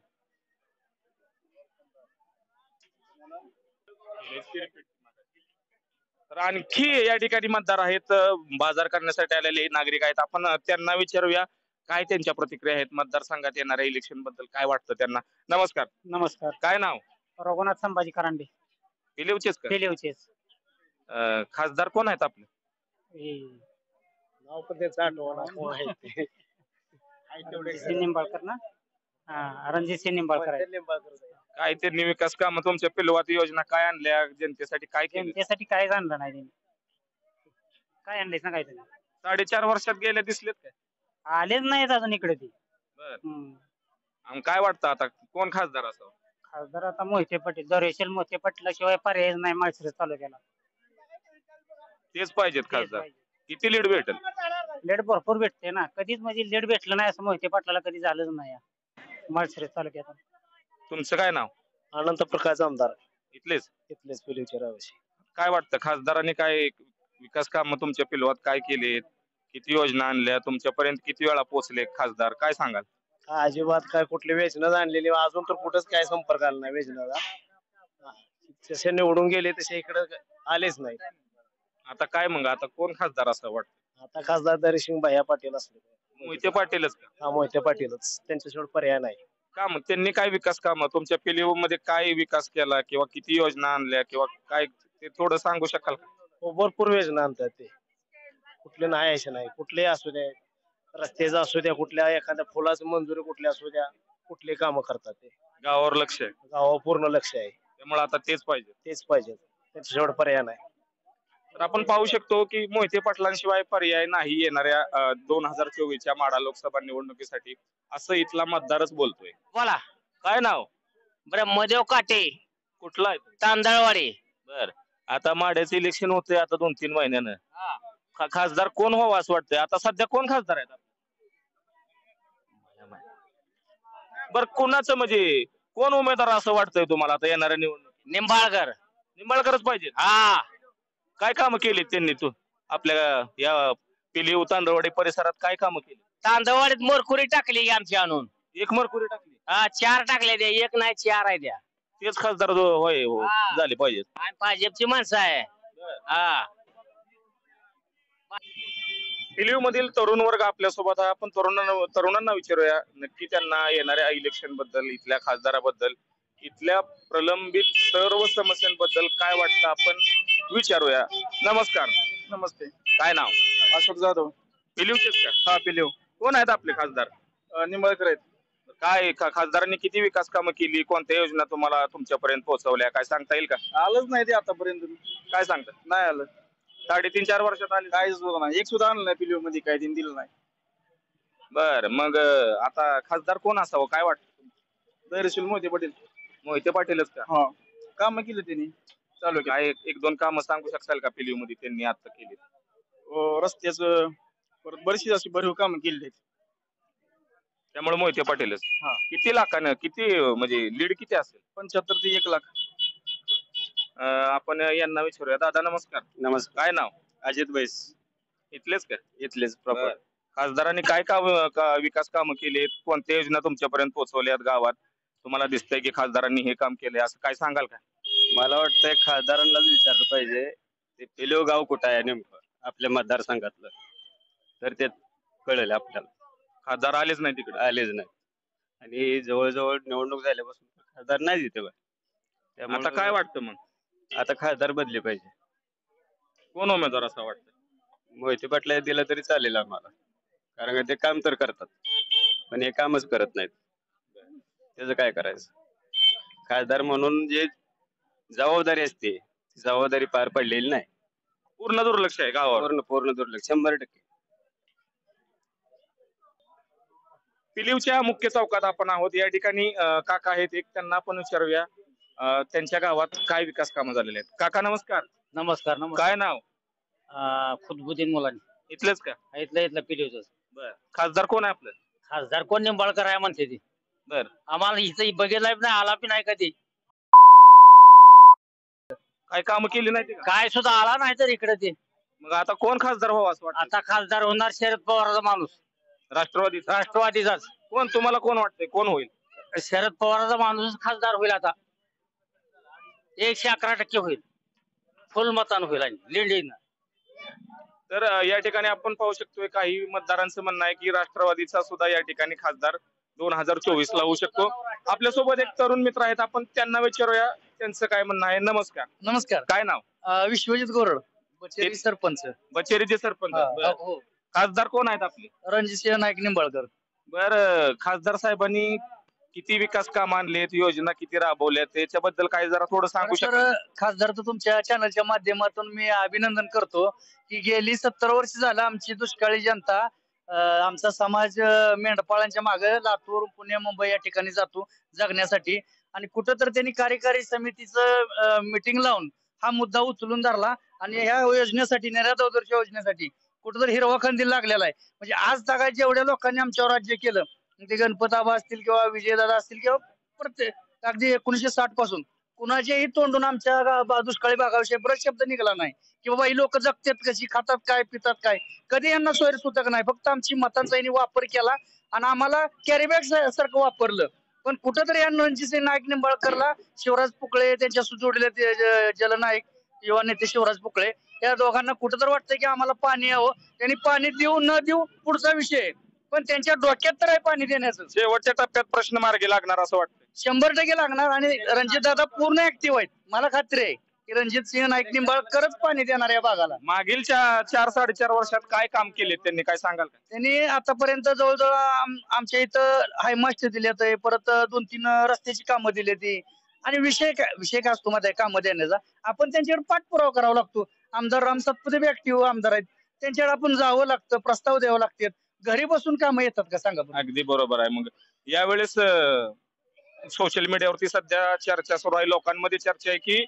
तर आणखी या ठिकाणी मतदार आहेत, बाजार करण्यासाठी आलेले नागरिक आहेत. आपण त्यांना विचारूया काय त्यांच्या प्रतिक्रिया आहेत, मतदारसंघात येणाऱ्या इलेक्शन बद्दल काय वाटतं त्यांना. नमस्कार. नमस्कार. काय नाव? रघुनाथ संभाजी करांडे. पिलिवचेच का? पिलिवचेच. खासदार कोण आहेत आपले? नाव पण त्याचं आठवण. निंबाळकर ना. रणजित सिंह निंबाळकर. काय त्यांनी विकास काम तुमच्या पिलवाती योजना काय आणल्या जनतेसाठी, काय केलं? जनतेसाठी काय आणलं नाही त्यांनी. काय आणले सांगायचं नाही. 4.5 वर्षात गेले दिसलेत काय? आलेच नाहीत अजून इकडे ती. बर. आणि काय वाटतं आता कोण खासदार असावं? खासदार आता मोहिते पाटील, दरेशील मोहिते पाटलाशिवाय पर्याय नाही माळशिरस तालुक्याला. तेच पाहिजेत खासदार. किती लीड भेटेल? लेट भरपूर भेटते ना, कधीच म्हणजे लेट भेटलं नाही असं मोहिते पाटलाला कधी झालंच नाही माळशिरस तालुक्यात. तुमचं काय नाव? अनंत प्रकाश आमदार इथलेच पिलीवच्या रहिवासी. काय वाटतं खासदारांनी काय विकास कामं तुमच्या पिलवात काय केलेत? किती योजना आणल्या तुमच्यापर्यंत? किती वेळा पोहोचले खासदार? काय सांगाल? अजिबात काय कुठली वेचणच आणलेली अजून तर कुठंच काय संपर्क आला नाही वेचनाचा. जसे निवडून गेले तसे इकडे आलेच नाही. आता काय मग आता कोण खासदार असं वाटतं? आता खासदार दरेसिंग भैया पाटील असले. मोहिते पाटीलच का? हा मोहिते पाटीलच, त्यांच्याशिवाय पर्याय नाही. का मग त्यांनी काय विकास कामं तुमच्या पिलीव मध्ये काय विकास केला किंवा किती योजना आणल्या किंवा काय ते थोडं सांगू शकाल का? हो, भरपूर योजना आणतात ते. कुठले नाही असे नाही, कुठले असू द्या, रस्त्याचं असू द्या, कुठल्या एखाद्या फुलाचं मंजुरी कुठले असू द्या, कुठले कामं करतात ते. गावावर लक्ष आहे, गावावर पूर्ण लक्ष आहे. त्यामुळे आता तेच पाहिजे. त्यांच्याशिवाय पर्याय नाही. तर आपण पाहू शकतो की मोहिते पाटलांशिवाय पर्याय नाही येणाऱ्या 2024च्या माढा लोकसभा निवडणुकीसाठी, असं इथला मतदारच बोलतोय. बोला. काय नाव? ब्रह्मदेव काटे, कुठला आहे? तांदळवाडी. बर. आता माढ्याचं इलेक्शन होतंय आता 2-3 महिन्यानं. खासदार कोण व्हावं असं वाटतंय? आता सध्या कोण खासदार आहेत? बर, कोणाचं म्हणजे कोण उमेदवार असं वाटतंय तुम्हाला आता येणाऱ्या निवडणुकीत? निंबाळकर. निंबाळकरच पाहिजे. हा, काय कामं केली त्यांनी तू आपल्या या पिलीव तांदळवाडी परिसरात? काय कामं केली? तांदळवाडीत मोरकुरी टाकली की आमची आणून. एक मरकुरी टाकली? हा, 4 टाकल्या द्या, एक नाही 4 आहे द्या. तेच खासदार होय हो झाले पाहिजेत. आणि भाजपची माणसं आहे. हा, पिलीव मधील तरुण वर्ग आपल्या सोबत आहे. आपण तरुणांना विचारूया नक्की त्यांना येणाऱ्या इलेक्शन बद्दल, इथल्या खासदाराबद्दल, इथल्या प्रलंबित सर्व समस्यांबद्दल काय वाटतं आपण विचारूया. नमस्कार. नमस्ते. काय नाव? अशोक जाधव. पिलीवचेच का? हा, पिलीव. कोण आहेत आपले खासदार? निंबाळकर आहेत. काय खासदारांनी किती विकास कामं केली? कोणत्या योजना तुम्हाला तुमच्यापर्यंत पोहोचवल्या? काय सांगता येईल का? आलंच नाही ते आतापर्यंत. काय सांगता? नाही आलं. 3.5-4 वर्षात आले? काहीच सुद्धा नाही, एक सुद्धा आणलं नाही पिलीव मध्ये, काही दिन दिलं नाही. बर, मग आता खासदार कोण असावं काय वाटतं? धैर्यशील मोहिते पाटील. मोहिते पाटीलच का? हा, काम केली त्यांनी. चालू काय 1-2 कामं सांगू शकाल का पिलीव मध्ये त्यांनी आता केली? रस्त्याचं, परत बरीचशी अशी भरीव कामं केली आहेत. त्यामुळे मोहिते पाटीलच. हा. किती लाखानं, किती म्हणजे लीड किती असेल? 75 ते 1 लाख. आपण यांना विचारूया. दादा नमस्कार. नमस्कार. काय नाव? अजित बैस. इथलेच का? इथलेच प्रॉपर. खासदारांनी काय विकास कामं केलीत? कोणत्या योजना तुमच्यापर्यंत पोहोचवल्यात गावात? तुम्हाला दिसतंय की खासदारांनी हे काम केलंय असं काय सांगाल का? मला वाटतंय खासदारांनाच विचारलं पाहिजे ते पिलीव गाव कुठं आहे नेमकं आपल्या मतदारसंघातलं, तर ते कळेल आपल्याला. खासदार आलेच नाही तिकडे? आलेच नाही. आणि जवळजवळ निवडणूक झाल्यापासून खासदार नाही तिथे. आता काय वाटतं मग? आता खासदार बदली पाहिजे. कोण उमेदवार असं वाटतं? मोहिते पाटला दिलं तरी चालेल आम्हाला, कारण ते काम तर करतात पण हे कामच करत नाहीत. त्याचं काय करायचं? खासदार म्हणून जे जबाबदारी असते ती जबाबदारी पार पडलेली नाही. पूर्ण दुर्लक्ष आहे गावावर. पूर्ण दुर्लक्ष 100%. पिलीवच्या मुख्य चौकात आपण आहोत. या ठिकाणी काका आहेत, एक त्यांना आपण विचारूया त्यांच्या गावात काय विकास कामं झालेले आहेत. काका नमस्कार. नमस्कार. काय नाव? खुदबुद्दीन मुलानी. इथलेच का? इथलं पिलीवच. बर. खासदार कोण आहे आपलं? खासदार कोण? निंबाळकर आहे म्हणते ती. बर. आम्हाला इथं बघितलं नाही, आला बी नाही कधी. काय कामं केली नाही? काय सुद्धा आला नाही तर इकडे ते. मग आता कोण खासदार व्हावं असं वाटतं? आता खासदार होणार शरद पवारचा माणूस. राष्ट्रवादीचाच. कोण तुम्हाला कोण वाटतंय कोण होईल? शरद पवारचा माणूस खासदार होईल. आता 111% होईल. फुल मतान होईल आणि लिंडीनं. तर या ठिकाणी आपण पाहू शकतोय काही मतदारांचं म्हणणं आहे की राष्ट्रवादीचा सुद्धा या ठिकाणी खासदार 2024 ला होऊ शकतो. आपल्यासोबत एक तरुण मित्र आहेत, आपण त्यांना विचारूया त्यांचं काय म्हणणं आहे. नमस्कार. नमस्कार. काय नाव? विश्वजित गोरड, बचेरी सरपंच. बचेरीचे सरपंच. हो. खासदार कोण आहेत आपले? रणजितसिंह नाईक निंबाळकर. बर. खासदार साहेबांनी किती विकास काम आणलेत, योजना किती राबवल्यात, त्याच्याबद्दल काय जरा थोडं सांगू तर शकता? खासदारचं तुमच्या चॅनलच्या माध्यमातून मी अभिनंदन करतो की गेली 70 वर्ष झालं आमची दुष्काळी जनता आमचा समाज मेंढपाळांच्या मागे लातूर, पुणे, मुंबई या ठिकाणी जातो जगण्यासाठी आणि कुठं तर त्यांनी कार्यकारी समितीचं मीटिंग लावून हा मुद्दा उचलून धरला आणि ह्या योजनेसाठी निर्यात योजनेसाठी कुठंतरी हिरवा कंदील लागलेला आहे. म्हणजे आज तक जेवढ्या लोकांनी आमच्यावर राज्य केलं ते गणपत आबा असतील किंवा विजयदादा असतील किंवा प्रत्येक अगदी 1960 पासून कुणाच्याही तोंडून आमच्या दुष्काळी भागाविषयी बरेच शब्द निघाला नाही की बाबा ही लोक जगतात कशी, खातात काय, पितात काय, कधी यांना सोयर सुतक नाही. फक्त आमची मतांचा यांनी वापर केला आणि आम्हाला कॅरीबॅग सारखं वापरलं. पण कुठंतरी या रणजितसिंह नाईक निंबाळकरला शिवराज पुकळे त्यांच्या जोडले जलनायक युवा नेते शिवराज पुकळे या दोघांना कुठंतरी वाटतंय की आम्हाला पाणी यावं. त्यांनी पाणी देऊ न देऊ पुढचा विषय, पण त्यांच्या डोक्यात तर आहे पाणी देण्याचं. शेवटच्या टप्प्यात प्रश्न मार्गी लागणार असं वाटतं. 100% लागणार आणि रणजित दादा पूर्ण ऍक्टिव्ह आहेत. मला खात्री आहे की रणजितसिंह नाईक निंबाळकरच पाणी देणार या भागाला. मागील 4-4.5 वर्षात काय काम केले त्यांनी, काय सांगाल का? त्यांनी आतापर्यंत जवळजवळ आमच्या इथं हायमास्ट दिलेत, परत 2-3 रस्त्याची कामं दिली ती. आणि विषय काय असतो मध्ये कामं देण्याचा, आपण त्यांच्याकडे पाठपुरावा करावा लागतो. आमदार राम सातपुते बी ऍक्टिव्ह आमदार आहेत, त्यांच्याकडे आपण जावं लागतं, प्रस्ताव द्यावं लागतात. घरी बसून कामं येतात का सांगा? अगदी बरोबर आहे. मग यावेळेस सोशल मीडियावरती सध्या चर्चा सुरू आहे, लोकांमध्ये चर्चा आहे की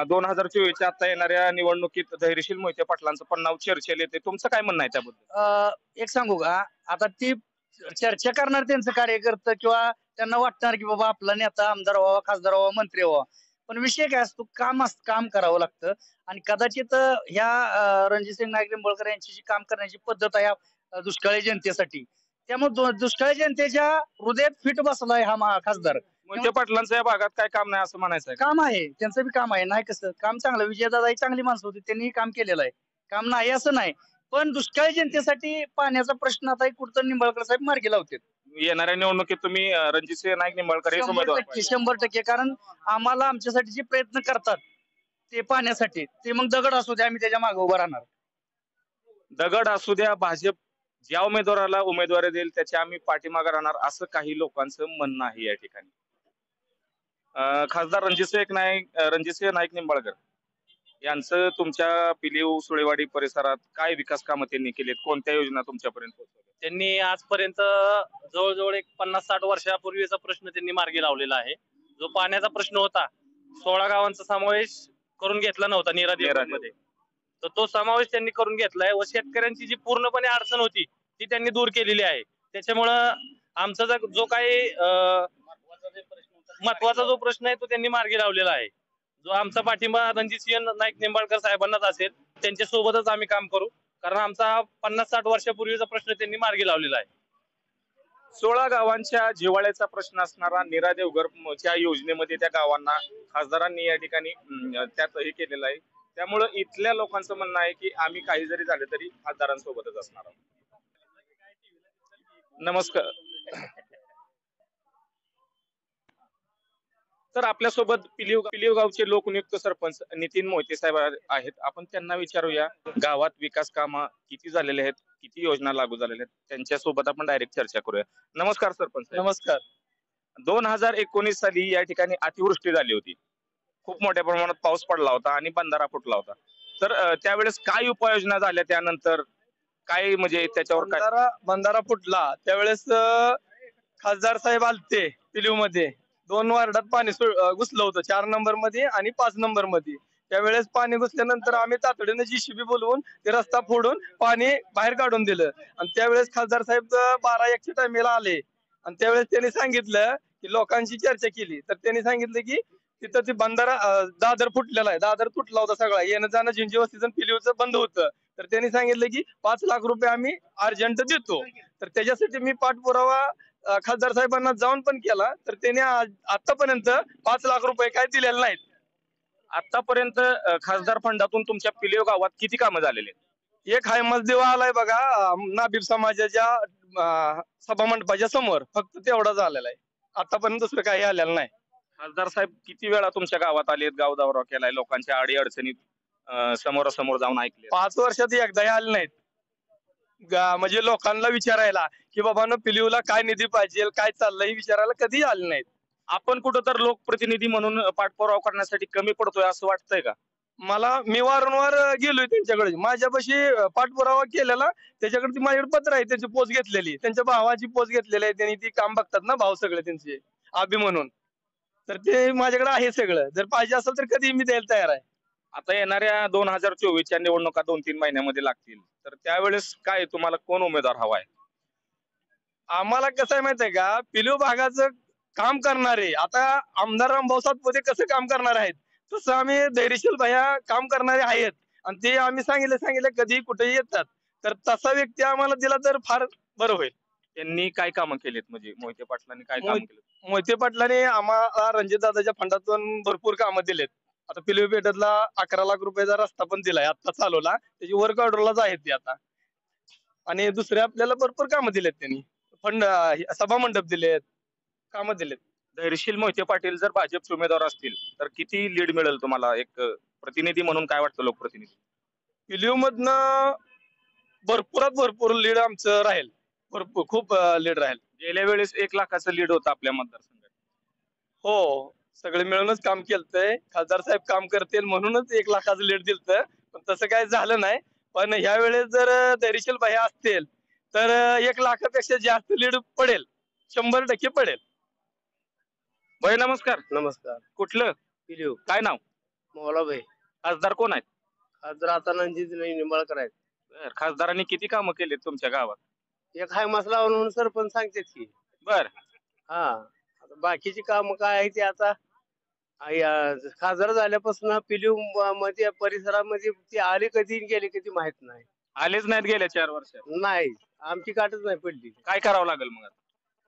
2024च्या आता येणाऱ्या निवडणुकीत धैर्यशील मोहिते पाटलांचं पण नाव चर्चेला येते. तुमचं काय म्हणणं आहे त्याबद्दल? एक सांगू का, आता ती चर्चा करणार त्यांचं कार्यकर्ते किंवा त्यांना वाटणार की बाबा आपला नेता आमदार व्हावा, खासदार व्हावा, मंत्री व्हावा, पण विषय काय असतो, काम करावं लागतं. आणि कदाचित ह्या रणजितसिंह नाईक निंबाळकर यांची जी काम करण्याची पद्धत आहे दुष्काळी जनतेसाठी, त्यामुळे दुष्काळी जनतेच्या हृदयात फिट बसलाय हा खासदार. मोहिते पाटलांचं या भागात काय काम नाही असं म्हणायचं आहे? काम आहे, त्यांचं बी काम आहे, नाही कसं काम चांगलं. विजयदादा ही चांगली माणसं होती, त्यांनी काम केलेलं आहे, काम नाही असं नाही. पण दुष्काळी जनतेसाठी पाण्याचा प्रश्न आता कुठं निंबाळकर साहेब मार्गी लावतात. येणाऱ्या निवडणुकीत तुम्ही रणजितसिंह नाईक निंबाळकर हे उमेदवार? 100%. कारण आम्हाला आमच्यासाठी जे प्रयत्न करतात ते पाण्यासाठी, ते मग दगड असू द्या आम्ही त्याच्या मागे उभं राहणार. दगड असू द्या, भाजप ज्या उमेदवाराला उमेदवारी देईल त्याच्या आम्ही पाठीमागे राहणार, असं काही लोकांचं म्हणणं आहे या ठिकाणी. खासदार रणजितसिंह नाईक निंबाळकर यांचं तुमच्या पिलीव सुळेवाडी परिसरात काय विकास कामं त्यांनी केलीत, कोणत्या योजना तुमच्यापर्यंत पोहोचवल्या? त्यांनी आजपर्यंत जवळजवळ एक 50-60 वर्षापूर्वीचा प्रश्न त्यांनी मार्गी लावलेला आहे. जो पाण्याचा प्रश्न होता, 16 गावांचा समावेश करून घेतला नव्हता मध्ये, तर तो समावेश त्यांनी करून घेतलाय व शेतकऱ्यांची जी पूर्णपणे अडचण होती ती त्यांनी दूर केलेली आहे. त्याच्यामुळं आमचा जो काही महत्वाचा जो प्रश्न आहे तो त्यांनी मार्गी लावलेला आहे. जो आमचा पाठिंबा रणजितसिंह नाईक निंबाळकर साहेबांनाच असेल, त्यांच्या सोबतच आम्ही काम करू, कारण आमचा 50-60 वर्षापूर्वीचा प्रश्न त्यांनी मार्गी लावलेला आहे. 16 गावांच्या जिव्हाळ्याचा प्रश्न असणारा नीरा देवघरच्या योजनेमध्ये त्या गावांना खासदारांनी या ठिकाणी त्यात हे केलेलं आहे. त्यामुळं इथल्या लोकांचं म्हणणं आहे की आम्ही काही जरी झालं तरी खासदारांसोबतच असणार आहोत. नमस्कार. तर आपल्यासोबत पिलीव गावचे लोकनियुक्त सरपंच नितीन मोहिते साहेब आहेत. आपण त्यांना विचारूया गावात विकास कामं किती झालेले आहेत, किती योजना लागू झालेल्या आहेत, त्यांच्यासोबत आपण डायरेक्ट चर्चा करूया. नमस्कार सरपंच. नमस्कार. 2019 साली या ठिकाणी अतिवृष्टी झाली होती, खूप मोठ्या प्रमाणात पाऊस पडला होता आणि बंधारा फुटला होता. तर त्यावेळेस काय उपाययोजना झाल्या, त्यानंतर काय म्हणजे त्याच्यावर काय? बंधारा फुटला त्यावेळेस खासदार साहेब आलते पिलीव मध्ये, 2 वार्डात पाणी घुसलं होतं, 4 नंबर मध्ये आणि 5 नंबर मध्ये. त्यावेळेस पाणी घुसल्यानंतर आम्ही तातडीने JCB बोलवून ते रस्ता फोडून पाणी बाहेर काढून दिलं. आणि त्यावेळेस खासदार साहेब 12-1च्या टायमेला आले आणि त्यावेळेस त्यांनी सांगितलं की लोकांची चर्चा केली, तर त्यांनी सांगितलं की तिथं ते बंधारा दादर फुटलेला आहे, दादर तुटला होता सगळा, येणं जाणं झिंजी वस्तीचं पिलीवचं बंद होतं. तर त्यांनी सांगितलं की 5 लाख रुपये आम्ही अर्जंट देतो. तर त्याच्यासाठी मी पाठपुरावा खासदार साहेबांना जाऊन पण केला, तर त्यांनी आतापर्यंत 5 लाख रुपये काय दिलेले नाहीत. आतापर्यंत खासदार फंडातून तुमच्या पिलीव गावात किती कामं झालेले? एक हायमजदेवा आलाय बघा नाबीर समाजाच्या सभा मंडपाच्या समोर, फक्त तेवढा झालेला आहे. आतापर्यंत दुसरं काही आलेलं नाही. खासदार साहेब किती वेळा तुमच्या गावात आलेत, गाव दौरा केलाय, लोकांच्या अडी अडचणीत समोरासमोर जाऊन ऐकले? 5 वर्षात एकदाही आले नाहीत. म्हणजे लोकांना विचारायला की बाबांनो पिलीवला काय निधी पाहिजे काय चाललंय विचारायला कधी आले नाहीत. आपण कुठं तर लोकप्रतिनिधी म्हणून पाठपुरावा करण्यासाठी कमी पडतोय असं वाटतंय का? मी वारंवार गेलोय त्यांच्याकडे, माझ्यापाशी पाठपुरावा केलेला, त्याच्याकडे माझ्याकडे पत्र आहे, त्यांची पोच घेतलेली, त्यांच्या भावाची पोच घेतलेली आहे, त्यांनी ती काम बघतात ना भाव सगळे त्यांचे आबी म्हणून, तर ते माझ्याकडे आहे सगळं. जर पाहिजे असेल तर कधी मी द्यायला तयार आहे. आता येणाऱ्या 2024च्या निवडणुका 2-3 महिन्यामध्ये लागतील, तर त्यावेळेस काय तुम्हाला कोण उमेदवार हवाय? आम्हाला कसं आहे माहितीये का, पिलीव भागाचं काम करणारे आता आमदार रामभाऊ सातपुते कसं काम करणार आहेत, तसं आम्ही धैर्यशील भैया काम करणारे आहेत आणि ते आम्ही सांगितले कधी कुठेही येतात, तर तसा व्यक्ती आम्हाला दिला तर फार बरं होईल. त्यांनी काय कामं केलीत? म्हणजे मोहिते पाटलांनी काय काम केलं? मोहिते पाटलाने आम्हाला रणजित दादाच्या फंडातून भरपूर कामं दिलेत. आता पिलीव पेठेतला 11 लाख रुपयाचा रस्ता पण दिलाय, आता चालवला, त्याची वर्क ऑर्डरलाच आहेत ते आता. आणि दुसरे आपल्याला भरपूर कामं दिलेत त्यांनी, सभा मंडप दिलेत, कामं दिलेत. धैर्यशील मोहिते पाटील जर भाजपचे उमेदवार असतील तर किती लीड मिळेल तुम्हाला? एक प्रतिनिधी म्हणून काय वाटतं? लोकप्रतिनिधी पिलीव मधनं भरपूर लीड आमचं राहील, भरपूर खूप लीड राहील. गेल्या वेळेस 1 लाखाचं लीड होतं आपल्या मतदारसंघात. हो, सगळे मिळूनच काम केलंय, खासदार साहेब काम करतील म्हणूनच 1 लाखाचं लीड दिलतं, पण तसं काही झालं नाही. पण ह्या वेळेस जर धैर्यशील भैया असतील तर 1 लाखापेक्षा जास्त लीड पडेल, 100% पडेल. भाई नमस्कार. नमस्कार. कुठलं? पिलीव. काय नाव? मोलाबाई. खासदार कोण आहेत? खासदार आता रणजित निंबाळकर आहेत. खासदारांनी किती कामं केलीत तुमच्या गावात? एक हाय मसला म्हणून सरपंच सांगतात की. बर. हा, आता बाकीची काम काय आहे ते आता खासदार झाल्यापासून पिलीव मध्ये परिसरामध्ये ते आले कधी गेले कधी माहित नाही. आलेच नाहीत गेल्या 4 वर्षात? नाही, आमची काटच नाही पडली. काय करावं लागेल मग?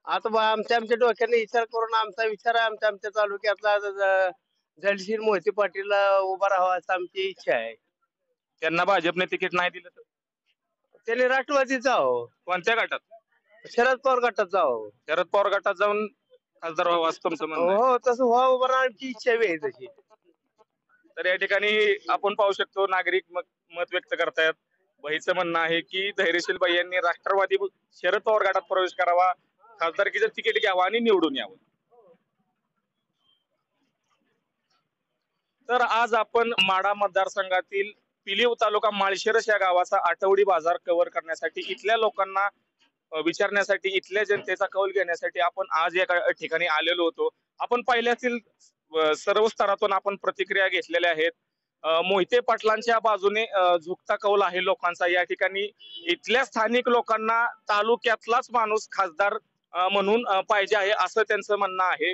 आता आमच्या डोक्याने विचार करून आमचा विचार आहे, आमच्या तालुक्यातला धैर्यशील मोहिते पाटील उभा राहावा असं आमची इच्छा आहे. त्यांना भाजपने तिकीट नाही दिलं तर? त्याने राष्ट्रवादीचा हो. कोणत्या गटात? शरद पवार गटात जावं. शरद पवार गटात जाऊन खासदार व्हावं असं तुमचं म्हणणं आहे? हो, तसं व्हा उभा राहण्याची इच्छा आहे तशी. तर या ठिकाणी आपण पाहू शकतो नागरिक मत व्यक्त करतायत. भाईचं म्हणणं आहे की धैर्यशील भाई यांनी राष्ट्रवादी शरद पवार गटात प्रवेश करावा, खासदारकीचं तिकीट घ्यावं आणि निवडून यावं. तर आज आपण माढा मतदारसंघातील पिलीव तालुका माळशिरस या गावाचा आठवडी बाजार कव्हर करण्यासाठी, इथल्या लोकांना विचारण्यासाठी, इथल्या जनतेचा कौल घेण्यासाठी आपण आज या ठिकाणी आलेलो होतो. आपण पहिल्यातील सर्व स्तरातून आपण प्रतिक्रिया घेतलेल्या आहेत. मोहिते पाटलांच्या बाजूने झुकता कौल आहे लोकांचा. या ठिकाणी इथल्या स्थानिक लोकांना तालुक्यातलाच माणूस खासदार म्हणून पाहिजे आहे असं त्यांचं म्हणणं आहे.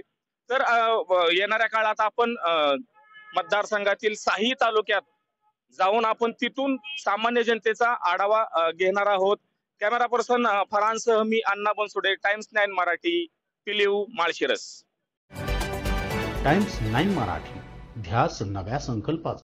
तर येणाऱ्या काळात आपण मतदारसंघातील साही तालुक्यात जाऊन आपण तिथून सामान्य जनतेचा आढावा घेणार आहोत. कॅमेरा पर्सन फरहानसह मी अण्णा बनसोडे, टाइम्स 9 मराठी, पिलीव, माळशिरस. टाइम्स 9 मराठी, ध्यास नव्या संकल्पाचा.